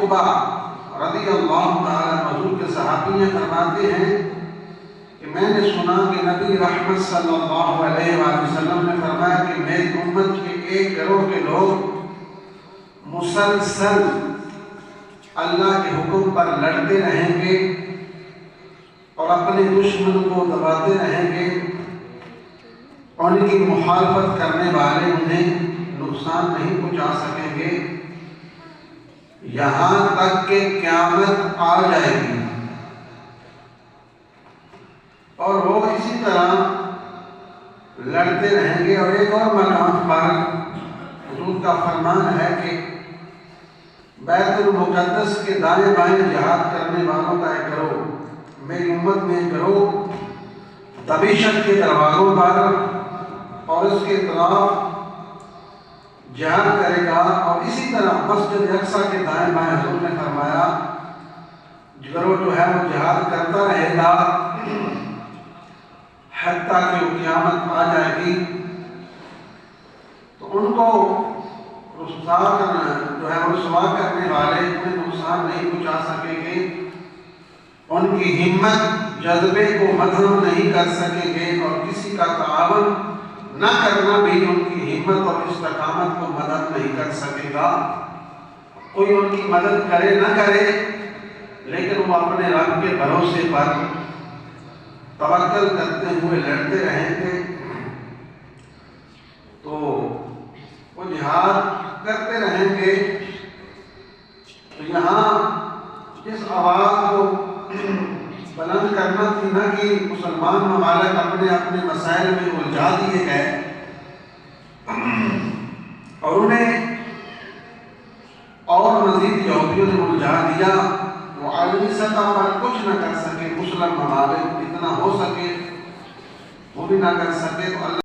عقبہ رضی اللہ تعالیٰ حضور کے صحابی ہیں، فرماتے ہیں کہ میں نے سنا کہ نبی رحمت صلی اللہ علیہ وآلہ وسلم نے فرمایا کہ میری امت کے ایک گروہ کے لوگ مسلسل اللہ کے حکم پر لڑتے رہیں گے اور اپنے دشمن کو دباتے رہیں گے، اور ان کی مخالفت کرنے والے انہیں نقصان نہیں پہنچا سکیں گے یہاں تک کہ قیامت آ جائے گی۔ اور وہ اسی طرح لڑتے رہیں گے۔ اور ایک اور مقام پر حضور کا فرمان ہے کہ بیت المقدس کے دائیں بائیں جہاد کرنے والوں کا ایک گروہ، میری امت میں ایک گروہ دمشق کے دروازوں پر اور اس کے اطراف جہاد کرے گا، اور اسی طرح مسجد اقصیٰ کے دائیں بائیں حضور نے فرمایا گروہ جو ہے وہ جہاد کرتا رہے گا حتیٰ کہ وہ قیامت آ جائے گی۔ تو ان کو رسوا کرنے والے انہیں نقصان نہیں پہنچا سکیں گے، ان کی ہمت جذبے کو مدھم نہیں کر سکیں گے، اور کسی کا تعاون نہ کرنا بھی ان کی ہمت اور استقامت کو مدد نہیں کر سکے گا۔ کوئی ان کی مدد کرے نہ کرے، لیکن وہ اپنے رب کے بھروسے پر توکل کرتے ہوئے لڑتے رہیں گے۔ تو وہ جہاد کرتے رہیں گے۔ تو یہاں جس آواز کو بلند کرنا تھی نہ کہ مسلمان ممالک اپنے اپنے مسائل میں الجھا دیے گئے اور انہیں اور مزید یہودیوں نے الجھا دیا، وہ عالمی سطح پر کچھ نہ کر سکے، مسلم ممالک اتنا ہو سکے وہ بھی نہ کر سکے۔ تو اللہ